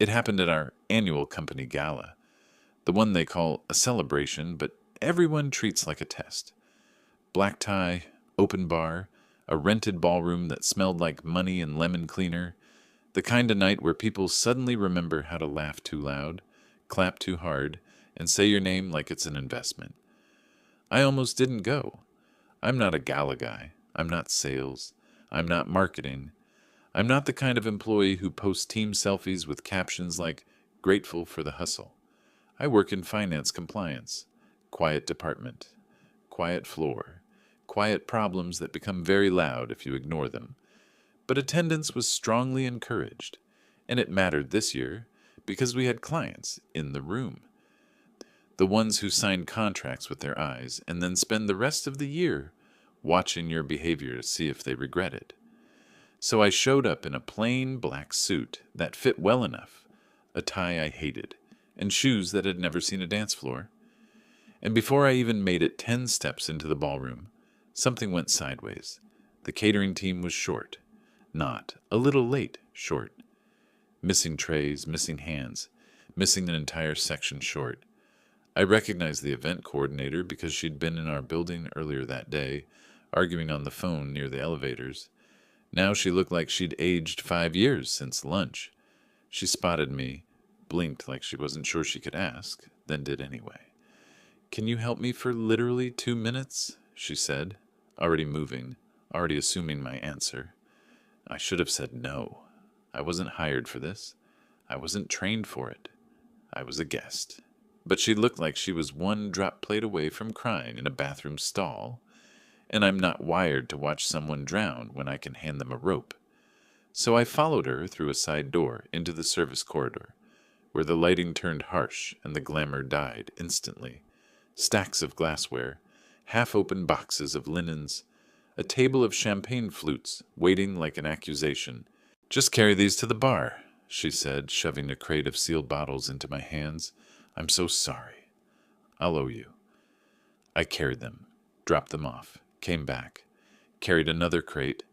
It happened at our annual company gala, the one they call a celebration, but everyone treats like a test. Black tie, open bar, a rented ballroom that smelled like money and lemon cleaner, the kind of night where people suddenly remember how to laugh too loud, clap too hard, and say your name like it's an investment. I almost didn't go. I'm not a gala guy. I'm not sales. I'm not marketing. I'm not the kind of employee who posts team selfies with captions like, grateful for the hustle. I work in finance compliance. Quiet department. Quiet floor. Quiet problems that become very loud if you ignore them. But attendance was strongly encouraged, and it mattered this year because we had clients in the room. The ones who sign contracts with their eyes and then spend the rest of the year watching your behavior to see if they regret it. So I showed up in a plain black suit that fit well enough, a tie I hated, and shoes that had never seen a dance floor. And before I even made it 10 steps into the ballroom, something went sideways. The catering team was short. Not a little late, short. Missing trays, missing hands, missing an entire section short. I recognized the event coordinator because she'd been in our building earlier that day, arguing on the phone near the elevators. Now she looked like she'd aged 5 years since lunch. She spotted me, blinked like she wasn't sure she could ask, then did anyway. "Can you help me for literally 2 minutes?" she said, already moving, already assuming my answer. I should have said no. I wasn't hired for this. I wasn't trained for it. I was a guest. But she looked like she was one drop plate away from crying in a bathroom stall, and I'm not wired to watch someone drown when I can hand them a rope. So I followed her through a side door into the service corridor, where the lighting turned harsh and the glamour died instantly. Stacks of glassware, half-open boxes of linens, a table of champagne flutes waiting like an accusation. "Just carry these to the bar," she said, shoving a crate of sealed bottles into my hands. "I'm so sorry. I'll owe you." I carried them, dropped them off, came back, carried another crate.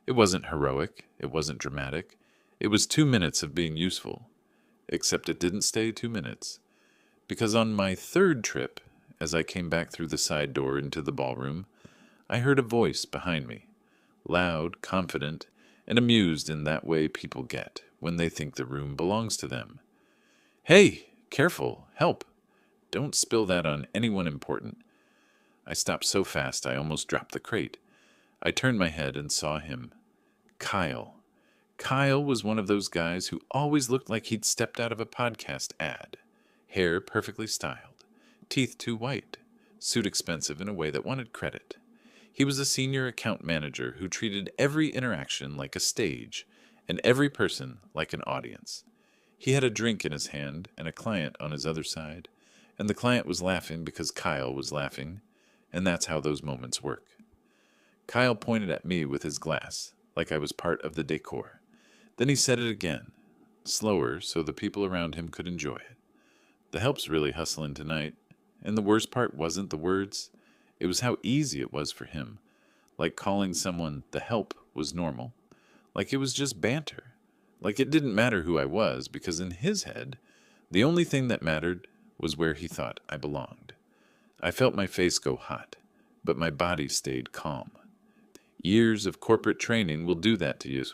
It wasn't heroic, it wasn't dramatic. It was 2 minutes of being useful, except it didn't stay 2 minutes. Because on my third trip, as I came back through the side door into the ballroom, I heard a voice behind me, loud, confident, and amused in that way people get when they think the room belongs to them. "Hey, careful, help. Don't spill that on anyone important." I stopped so fast I almost dropped the crate. I turned my head and saw him. Kyle. Kyle was one of those guys who always looked like he'd stepped out of a podcast ad. Hair perfectly styled, teeth too white, suit expensive in a way that wanted credit. He was a senior account manager who treated every interaction like a stage and every person like an audience. He had a drink in his hand and a client on his other side, and the client was laughing because Kyle was laughing, and that's how those moments work. Kyle pointed at me with his glass, like I was part of the decor. Then he said it again, slower so the people around him could enjoy it. "The help's really hustling tonight," and the worst part wasn't the words. It was how easy it was for him. Like calling someone the help was normal. Like it was just banter. Like it didn't matter who I was, because in his head, the only thing that mattered was where he thought I belonged. I felt my face go hot, but my body stayed calm. Years of corporate training will do that to you.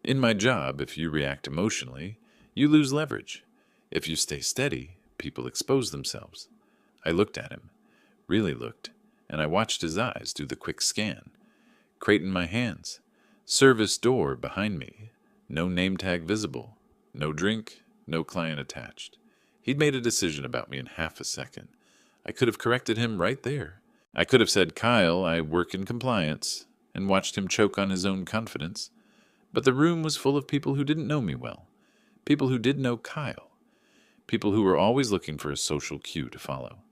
In my job, if you react emotionally, you lose leverage. If you stay steady, people expose themselves. I looked at him, really looked, and I watched his eyes do the quick scan. Crate in my hands, service door behind me, no name tag visible, no drink, no client attached. He'd made a decision about me in half a second. I could have corrected him right there. I could have said, "Kyle, I work in compliance," and watched him choke on his own confidence. But the room was full of people who didn't know me well, people who did know Kyle, people who were always looking for a social cue to follow.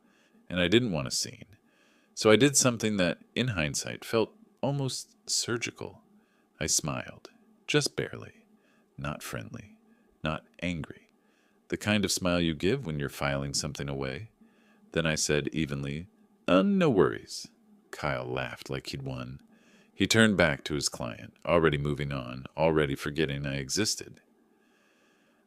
And I didn't want a scene. So I did something that, in hindsight, felt almost surgical. I smiled, just barely, not friendly, not angry, the kind of smile you give when you're filing something away. Then I said evenly, "No worries." Kyle laughed like he'd won. He turned back to his client, already moving on, already forgetting I existed.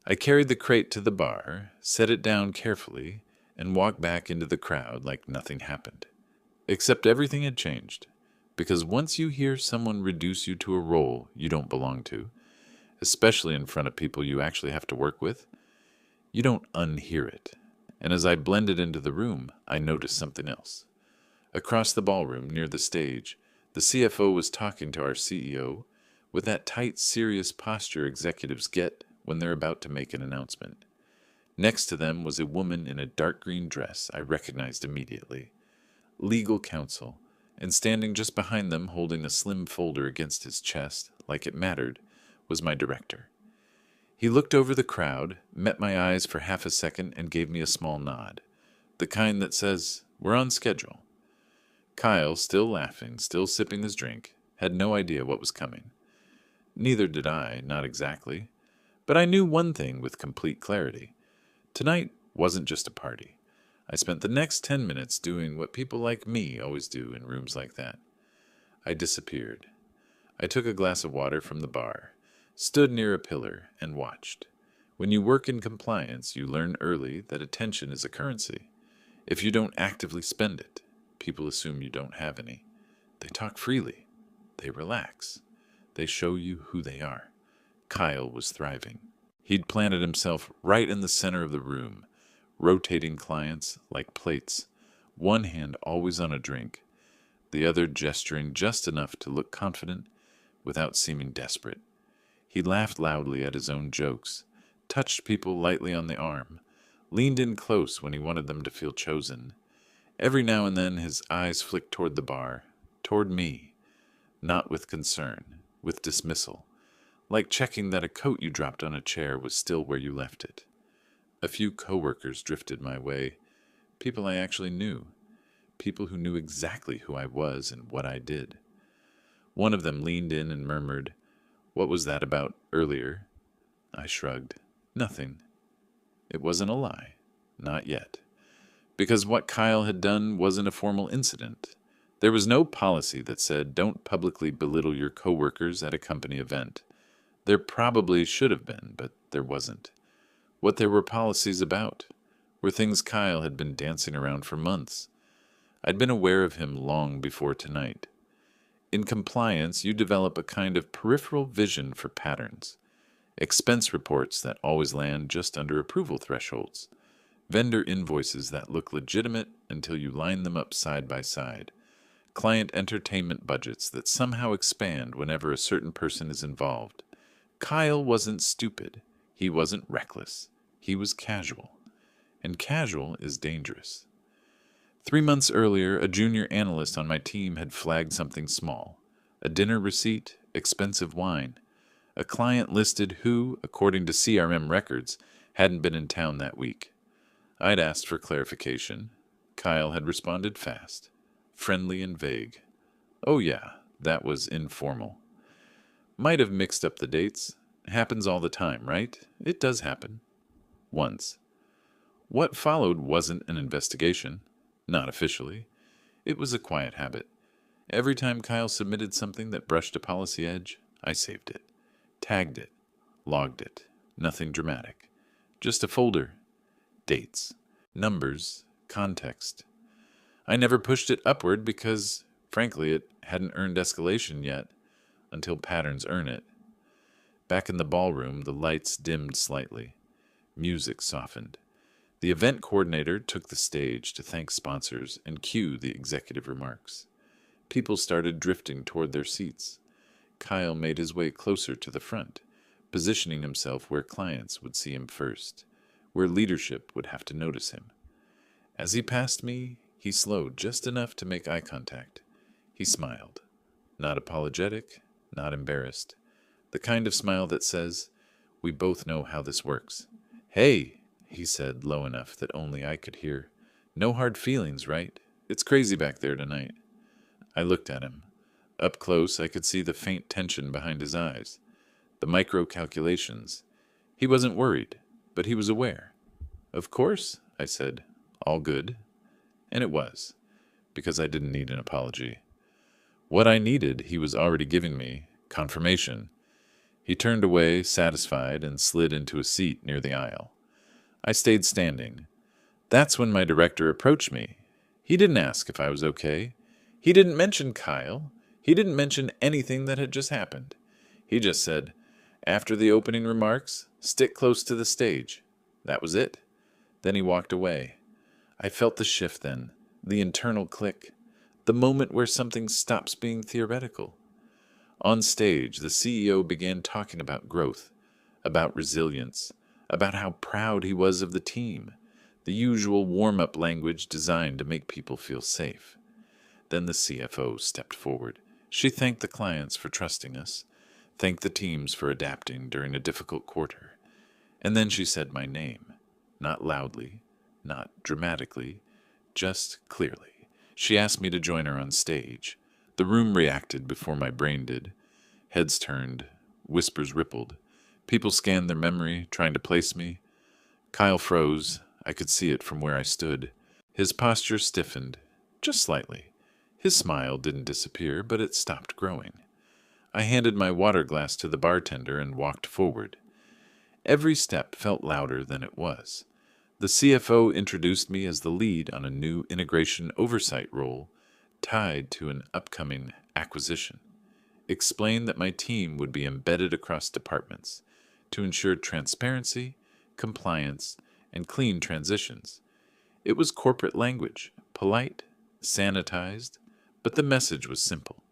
I carried the crate to the bar, set it down carefully, and walked back into the crowd like nothing happened. Except everything had changed. Because once you hear someone reduce you to a role you don't belong to, especially in front of people you actually have to work with, you don't unhear it. And as I blended into the room, I noticed something else. Across the ballroom, near the stage, the CFO was talking to our CEO with that tight, serious posture executives get when they're about to make an announcement. Next to them was a woman in a dark green dress I recognized immediately. Legal counsel, and standing just behind them holding a slim folder against his chest, like it mattered, was my director. He looked over the crowd, met my eyes for half a second, and gave me a small nod, the kind that says, "We're on schedule." Kyle, still laughing, still sipping his drink, had no idea what was coming. Neither did I, not exactly. But I knew one thing with complete clarity. Tonight wasn't just a party. I spent the next 10 minutes doing what people like me always do in rooms like that. I disappeared. I took a glass of water from the bar, stood near a pillar, and watched. When you work in compliance, you learn early that attention is a currency. If you don't actively spend it, people assume you don't have any. They talk freely. They relax. They show you who they are. Kyle was thriving. He'd planted himself right in the center of the room, rotating clients like plates, one hand always on a drink, the other gesturing just enough to look confident without seeming desperate. He laughed loudly at his own jokes, touched people lightly on the arm, leaned in close when he wanted them to feel chosen. Every now and then his eyes flicked toward the bar, toward me, not with concern, with dismissal, like checking that a coat you dropped on a chair was still where you left it. A few coworkers drifted my way, people I actually knew, people who knew exactly who I was and what I did. One of them leaned in and murmured, "What was that about earlier?" I shrugged. Nothing. It wasn't a lie. Not yet. Because what Kyle had done wasn't a formal incident. There was no policy that said, "Don't publicly belittle your coworkers at a company event." There probably should have been, but there wasn't. What there were policies about were things Kyle had been dancing around for months. I'd been aware of him long before tonight. In compliance, you develop a kind of peripheral vision for patterns. Expense reports that always land just under approval thresholds. Vendor invoices that look legitimate until you line them up side by side. Client entertainment budgets that somehow expand whenever a certain person is involved. Kyle wasn't stupid. He wasn't reckless. He was casual. And casual is dangerous. 3 months earlier, a junior analyst on my team had flagged something small. A dinner receipt, expensive wine. A client listed who, according to CRM records, hadn't been in town that week. I'd asked for clarification. Kyle had responded fast, friendly and vague. Oh yeah, that was informal. Might have mixed up the dates. Happens all the time, right? It does happen. Once. What followed wasn't an investigation. Not officially. It was a quiet habit. Every time Kyle submitted something that brushed a policy edge, I saved it. Tagged it. Logged it. Nothing dramatic. Just a folder. Dates. Numbers. Context. I never pushed it upward because, frankly, it hadn't earned escalation yet. Until patterns earn it. Back in the ballroom, the lights dimmed slightly. Music softened. The event coordinator took the stage to thank sponsors and cue the executive remarks. People started drifting toward their seats. Kyle made his way closer to the front, positioning himself where clients would see him first, where leadership would have to notice him. As he passed me, he slowed just enough to make eye contact. He smiled. Not apologetic, not embarrassed. The kind of smile that says, "We both know how this works." "Hey," he said low enough that only I could hear. "No hard feelings, right? It's crazy back there tonight." I looked at him. Up close, I could see the faint tension behind his eyes, the micro calculations. He wasn't worried, but he was aware. "Of course," I said. "All good." And it was, because I didn't need an apology. What I needed, he was already giving me, confirmation. He turned away, satisfied, and slid into a seat near the aisle. I stayed standing. That's when my director approached me. He didn't ask if I was okay. He didn't mention Kyle. He didn't mention anything that had just happened. He just said, "After the opening remarks, stick close to the stage." That was it. Then he walked away. I felt the shift then, the internal click, the moment where something stops being theoretical. On stage, the CEO began talking about growth, about resilience, about how proud he was of the team, the usual warm-up language designed to make people feel safe. Then the CFO stepped forward. She thanked the clients for trusting us, thanked the teams for adapting during a difficult quarter. And then she said my name, not loudly, not dramatically, just clearly. She asked me to join her on stage. The room reacted before my brain did. Heads turned, whispers rippled. People scanned their memory, trying to place me. Kyle froze. I could see it from where I stood. His posture stiffened, just slightly. His smile didn't disappear, but it stopped growing. I handed my water glass to the bartender and walked forward. Every step felt louder than it was. The CFO introduced me as the lead on a new integration oversight role tied to an upcoming acquisition. Explained that my team would be embedded across departments to ensure transparency, compliance, and clean transitions. It was corporate language, polite, sanitized, but the message was simple.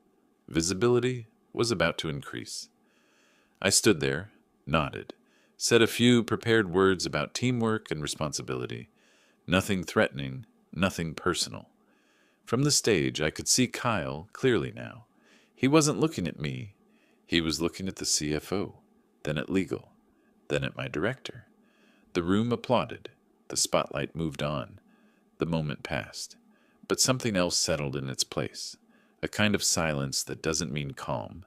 Visibility was about to increase. I stood there, nodded, said a few prepared words about teamwork and responsibility. Nothing threatening, nothing personal. From the stage, I could see Kyle clearly now. He wasn't looking at me. He was looking at the CFO, then at legal, then at my director. The room applauded. The spotlight moved on. The moment passed. But something else settled in its place. A kind of silence that doesn't mean calm.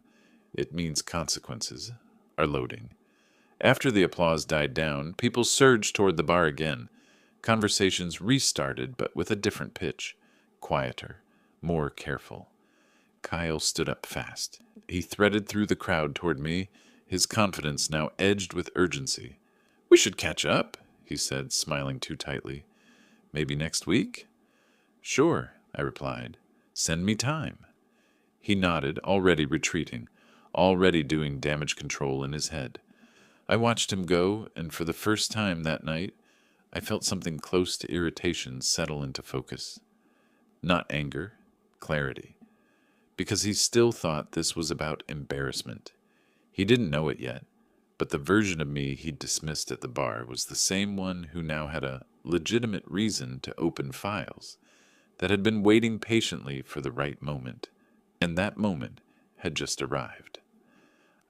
It means consequences are loading. After the applause died down, people surged toward the bar again. Conversations restarted, but with a different pitch. Quieter, more careful. Kyle stood up fast. He threaded through the crowd toward me, his confidence now edged with urgency. "We should catch up," he said, smiling too tightly. "Maybe next week?" "Sure," I replied. "Send me time." He nodded, already retreating, already doing damage control in his head. I watched him go, and for the first time that night, I felt something close to irritation settle into focus. Not anger, clarity. Because he still thought this was about embarrassment. He didn't know it yet, but the version of me he'd dismissed at the bar was the same one who now had a legitimate reason to open files, that had been waiting patiently for the right moment, and that moment had just arrived.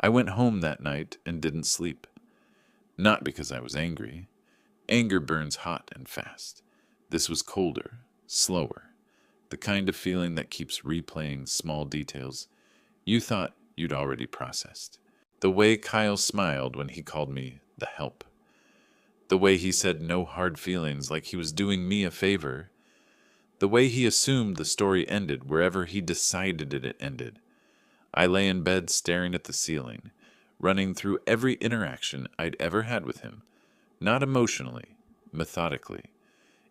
I went home that night and didn't sleep. Not because I was angry. Anger burns hot and fast. This was colder, slower, the kind of feeling that keeps replaying small details you thought you'd already processed. The way Kyle smiled when he called me the help. The way he said no hard feelings like he was doing me a favor. The way he assumed the story ended wherever he decided it ended. I lay in bed staring at the ceiling, running through every interaction I'd ever had with him, not emotionally, methodically.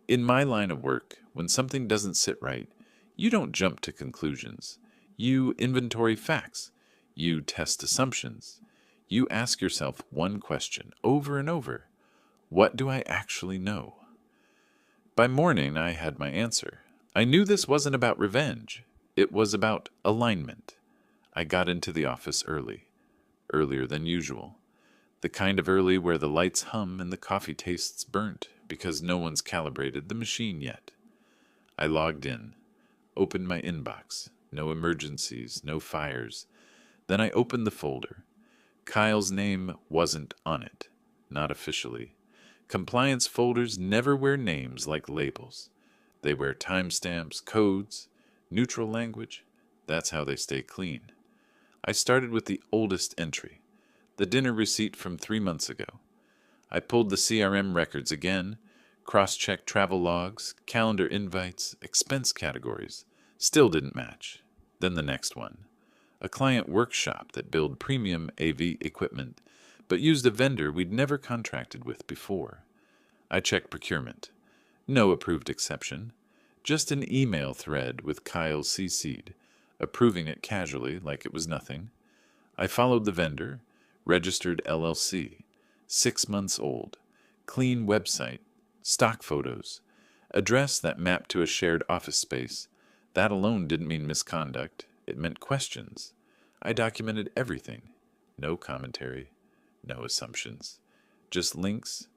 In my line of work, when something doesn't sit right, you don't jump to conclusions. You inventory facts. You test assumptions. You ask yourself one question over and over. What do I actually know? By morning, I had my answer. I knew this wasn't about revenge. It was about alignment. I got into the office early, earlier than usual. The kind of early where the lights hum and the coffee tastes burnt because no one's calibrated the machine yet. I logged in, opened my inbox. No emergencies, no fires. Then I opened the folder. Kyle's name wasn't on it, not officially. Compliance folders never wear names like labels. They wear timestamps, codes, neutral language. That's how they stay clean. I started with the oldest entry, the dinner receipt from 3 months ago. I pulled the CRM records again, cross-checked travel logs, calendar invites, expense categories. Still didn't match. Then the next one. a client workshop that built premium AV equipment, but used a vendor we'd never contracted with before. I checked procurement. No approved exception. Just an email thread with Kyle CC'd, approving it casually like it was nothing. I followed the vendor, registered LLC, 6 months old, clean website, stock photos, address that mapped to a shared office space. That alone didn't mean misconduct. It meant questions. I documented everything. No commentary, no assumptions. Just links,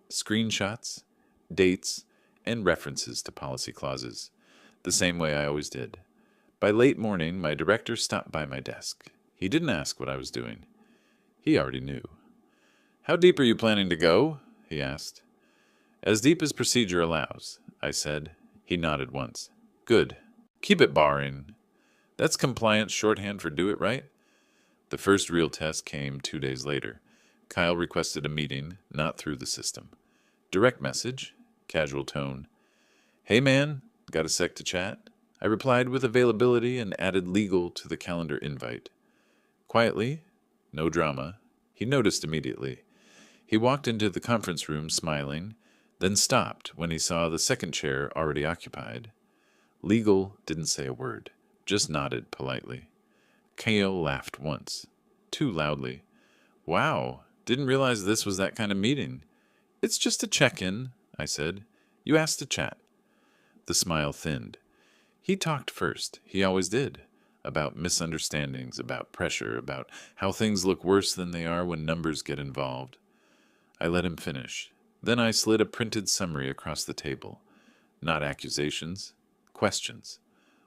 screenshots, dates, and references to policy clauses, the same way I always did. By late morning, my director stopped by my desk. He didn't ask what I was doing. He already knew. "How deep are you planning to go?" he asked. "As deep as procedure allows," I said. He nodded once. "Good. Keep it barring. That's compliance shorthand for do it right." The first real test came 2 days later. Kyle requested a meeting, not through the system. Direct message, casual tone. "Hey man, got a sec to chat?" I replied with availability and added legal to the calendar invite. Quietly, no drama, he noticed immediately. He walked into the conference room smiling, then stopped when he saw the second chair already occupied. Legal didn't say a word, just nodded politely. Kale laughed once, too loudly. "Wow, didn't realize this was that kind of meeting." "It's just a check-in," I said. "You asked to chat." The smile thinned. He talked first, he always did, about misunderstandings, about pressure, about how things look worse than they are when numbers get involved. I let him finish. Then I slid a printed summary across the table. Not accusations, questions.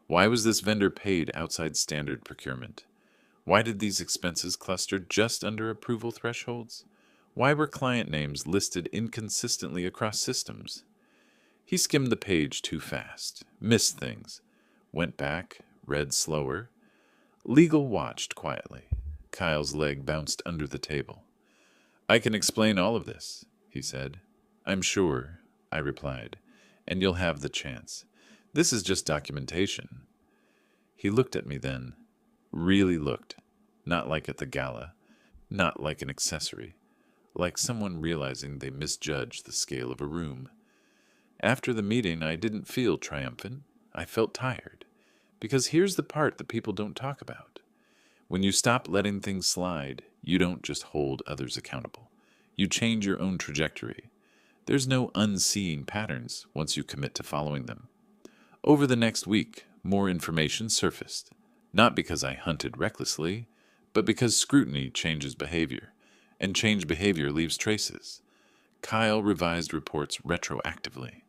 Why was this vendor paid outside standard procurement? Why did these expenses cluster just under approval thresholds? Why were client names listed inconsistently across systems? He skimmed the page too fast, missed things, went back, read slower. Legal watched quietly. Kyle's leg bounced under the table. "I can explain all of this," he said. "I'm sure," I replied, "and you'll have the chance. This is just documentation." He looked at me then, really looked, not like at the gala, not like an accessory, like someone realizing they misjudged the scale of a room. After the meeting, I didn't feel triumphant. I felt tired. Because here's the part that people don't talk about. When you stop letting things slide, you don't just hold others accountable. You change your own trajectory. There's no unseeing patterns once you commit to following them. Over the next week, more information surfaced. Not because I hunted recklessly, but because scrutiny changes behavior, and changed behavior leaves traces. Kyle revised reports retroactively.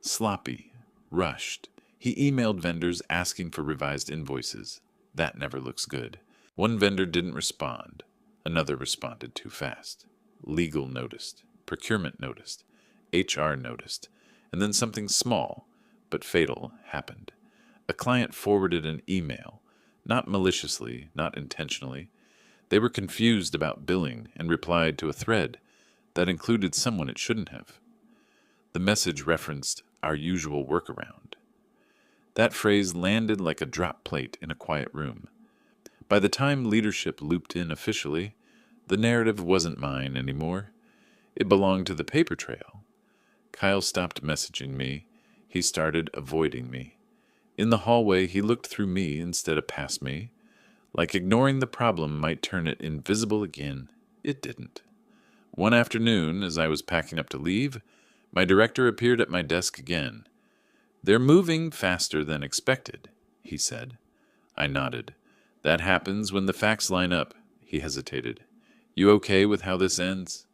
Sloppy, rushed. He emailed vendors asking for revised invoices. That never looks good. One vendor didn't respond. Another responded too fast. Legal noticed. Procurement noticed. HR noticed. And then something small, but fatal, happened. A client forwarded an email. Not maliciously, not intentionally. They were confused about billing and replied to a thread that included someone it shouldn't have. The message referenced our usual workaround. That phrase landed like a drop plate in a quiet room. By the time leadership looped in officially, the narrative wasn't mine anymore. It belonged to the paper trail. Kyle stopped messaging me. He started avoiding me. In the hallway, he looked through me instead of past me. Like ignoring the problem might turn it invisible again. It didn't. One afternoon, as I was packing up to leave, my director appeared at my desk again. "They're moving faster than expected," he said. I nodded. "That happens when the facts line up." He hesitated. "You okay with how this ends?"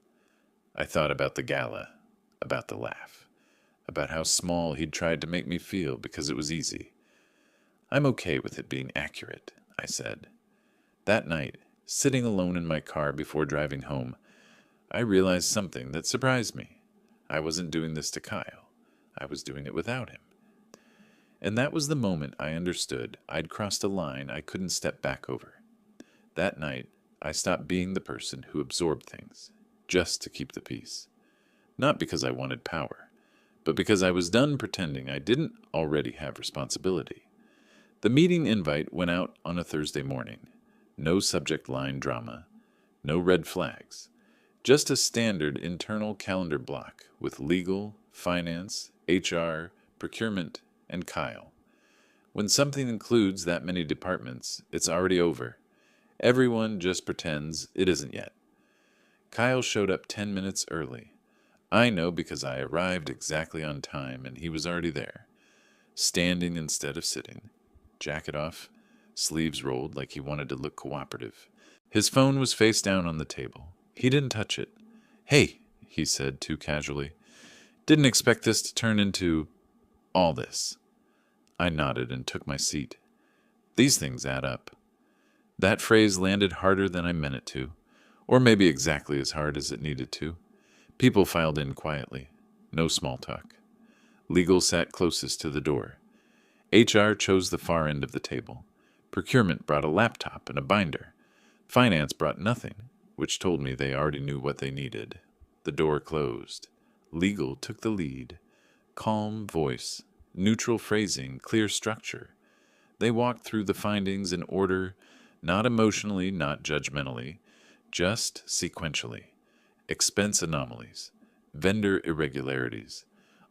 I thought about the gala, about the laugh, about how small he'd tried to make me feel because it was easy. "I'm okay with it being accurate," I said. That night, sitting alone in my car before driving home, I realized something that surprised me. I wasn't doing this to Kyle. I was doing it without him. And that was the moment I understood I'd crossed a line I couldn't step back over. That night, I stopped being the person who absorbed things, just to keep the peace. Not because I wanted power, but because I was done pretending I didn't already have responsibility. The meeting invite went out on a Thursday morning. No subject line drama. No red flags. Just a standard internal calendar block with legal, finance, HR, procurement, and Kyle. When something includes that many departments, it's already over. Everyone just pretends it isn't yet. Kyle showed up 10 minutes early. I know because I arrived exactly on time and he was already there, standing instead of sitting, jacket off, sleeves rolled like he wanted to look cooperative. His phone was face down on the table. He didn't touch it. "Hey," he said too casually. "Didn't expect this to turn into all this." I nodded and took my seat. These things add up. That phrase landed harder than I meant it to, or maybe exactly as hard as it needed to. People filed in quietly. No small talk. Legal sat closest to the door. HR chose the far end of the table. Procurement brought a laptop and a binder. Finance brought nothing, which told me they already knew what they needed. The door closed. Legal took the lead. Calm voice, neutral phrasing, clear structure. They walked through the findings in order, not emotionally, not judgmentally, just sequentially. Expense anomalies, vendor irregularities,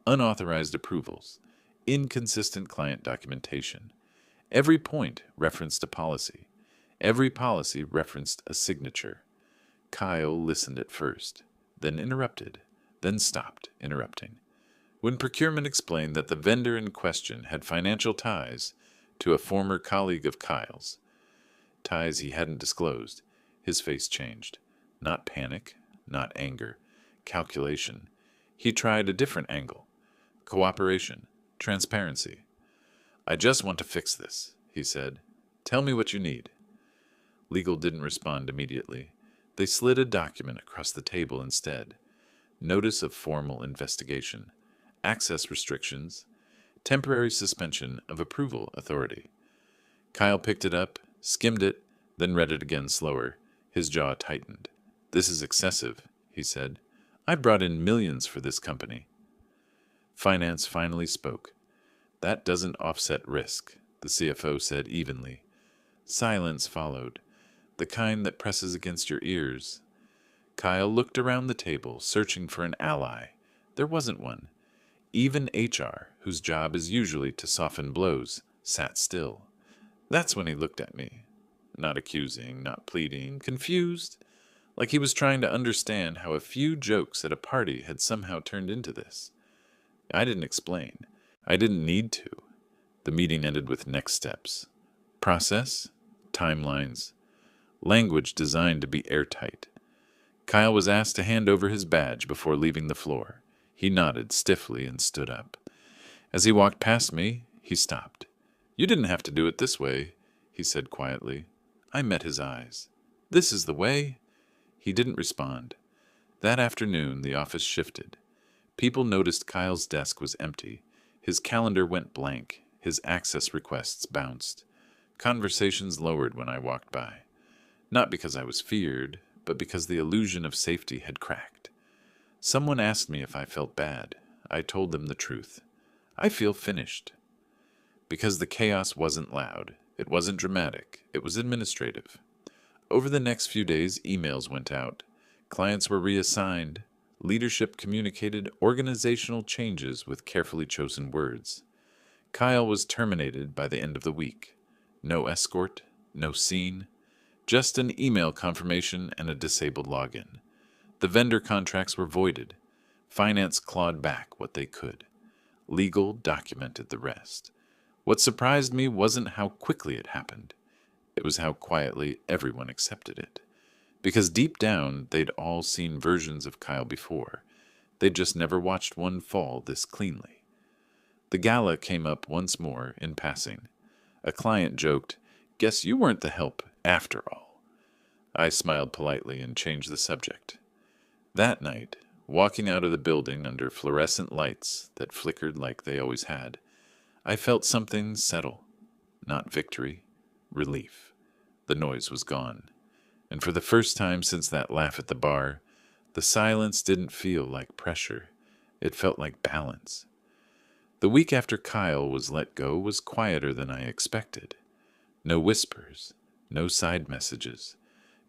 unauthorized approvals, inconsistent client documentation. Every point referenced a policy. Every policy referenced a signature. Kyle listened at first, then interrupted, then stopped interrupting. When procurement explained that the vendor in question had financial ties to a former colleague of Kyle's, ties he hadn't disclosed, his face changed. Not panic, not anger, calculation. He tried a different angle. Cooperation, transparency. "I just want to fix this," he said. "Tell me what you need." Legal didn't respond immediately. They slid a document across the table instead. Notice of formal investigation. Access restrictions. Temporary suspension of approval authority. Kyle picked it up, skimmed it, then read it again slower. His jaw tightened. "This is excessive," he said. "I brought in millions for this company." Finance finally spoke. "That doesn't offset risk," the CFO said evenly. Silence followed, the kind that presses against your ears. Kyle looked around the table, searching for an ally. There wasn't one. Even HR, whose job is usually to soften blows, sat still. That's when he looked at me. Not accusing, not pleading, confused, like he was trying to understand how a few jokes at a party had somehow turned into this. I didn't explain. I didn't need to. The meeting ended with next steps. Process, timelines, language designed to be airtight. Kyle was asked to hand over his badge before leaving the floor. He nodded stiffly and stood up. As he walked past me, he stopped. "You didn't have to do it this way," he said quietly. I met his eyes. "This is the way?" He didn't respond. That afternoon, the office shifted. People noticed Kyle's desk was empty. His calendar went blank. His access requests bounced. Conversations lowered when I walked by. Not because I was feared, but because the illusion of safety had cracked. Someone asked me if I felt bad. I told them the truth. I feel finished. Because the chaos wasn't loud. It wasn't dramatic. It was administrative. Over the next few days, emails went out. Clients were reassigned. Leadership communicated organizational changes with carefully chosen words. Kyle was terminated by the end of the week. No escort, no scene, just an email confirmation and a disabled login. The vendor contracts were voided. Finance clawed back what they could. Legal documented the rest. What surprised me wasn't how quickly it happened. It was how quietly everyone accepted it. Because deep down, they'd all seen versions of Kyle before. They'd just never watched one fall this cleanly. The Gala came up once more in passing. A client joked, "Guess you weren't the help after all." I smiled politely and changed the subject. That night, walking out of the building under fluorescent lights that flickered like they always had, I felt something settle. Not victory, relief. The noise was gone. And for the first time since that laugh at the bar, the silence didn't feel like pressure. It felt like balance. The week after Kyle was let go was quieter than I expected. No whispers, No side messages.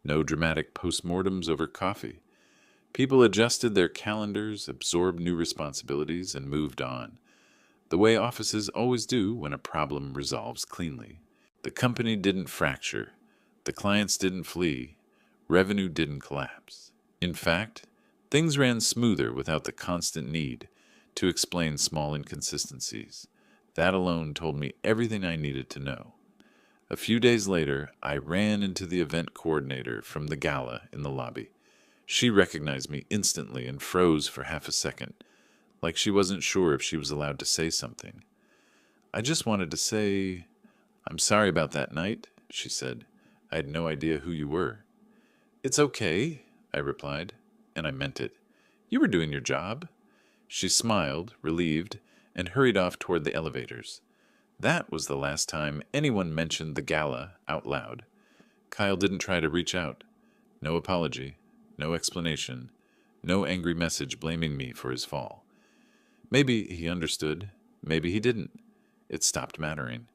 No dramatic postmortems over coffee. People adjusted their calendars, absorbed new responsibilities, and moved on, the way offices always do when a problem resolves cleanly. The company didn't fracture. The clients didn't flee. Revenue didn't collapse. In fact, things ran smoother without the constant need to explain small inconsistencies. That alone told me everything I needed to know. A few days later, I ran into the event coordinator from the Gala in the lobby. She recognized me instantly and froze for half a second, like she wasn't sure if she was allowed to say something. I just wanted to say, "I'm sorry about that night," she said. "I had no idea who you were." "It's okay," I replied, and I meant it. "You were doing your job." She smiled, relieved, and hurried off toward the elevators. That was the last time anyone mentioned the Gala out loud. Kyle didn't try to reach out. No apology, no explanation, no angry message blaming me for his fall. Maybe he understood, maybe he didn't. It stopped mattering.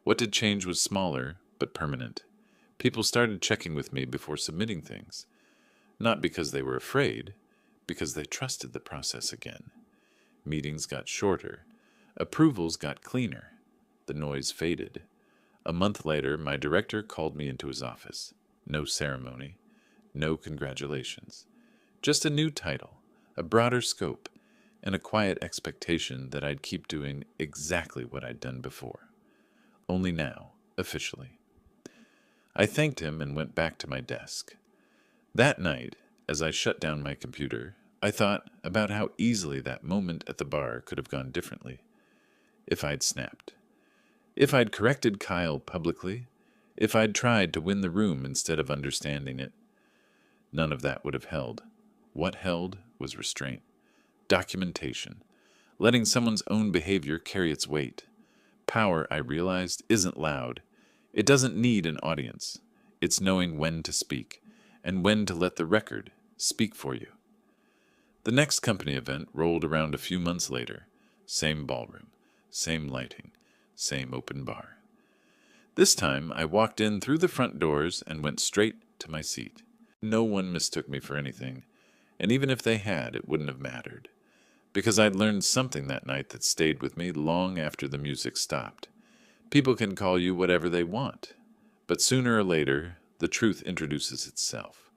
What did change was smaller, but permanent. People started checking with me before submitting things. Not because they were afraid, because they trusted the process again. Meetings got shorter. Approvals got cleaner. The noise faded. A month later, my director called me into his office. No ceremony. No congratulations. Just a new title, a broader scope, and a quiet expectation that I'd keep doing exactly what I'd done before. Only now, officially. I thanked him and went back to my desk. That night, as I shut down my computer, I thought about how easily that moment at the bar could have gone differently. If I'd snapped. If I'd corrected Kyle publicly. If I'd tried to win the room instead of understanding it. None of that would have held. What held was restraint. Documentation. Letting someone's own behavior carry its weight. Power, I realized, isn't loud. It doesn't need an audience. It's knowing when to speak, and when to let the record speak for you. The next company event rolled around a few months later. Same ballroom, same lighting, same open bar. This time, I walked in through the front doors and went straight to my seat. No one mistook me for anything, and even if they had, it wouldn't have mattered, because I'd learned something that night that stayed with me long after the music stopped. People can call you whatever they want, but sooner or later, the truth introduces itself.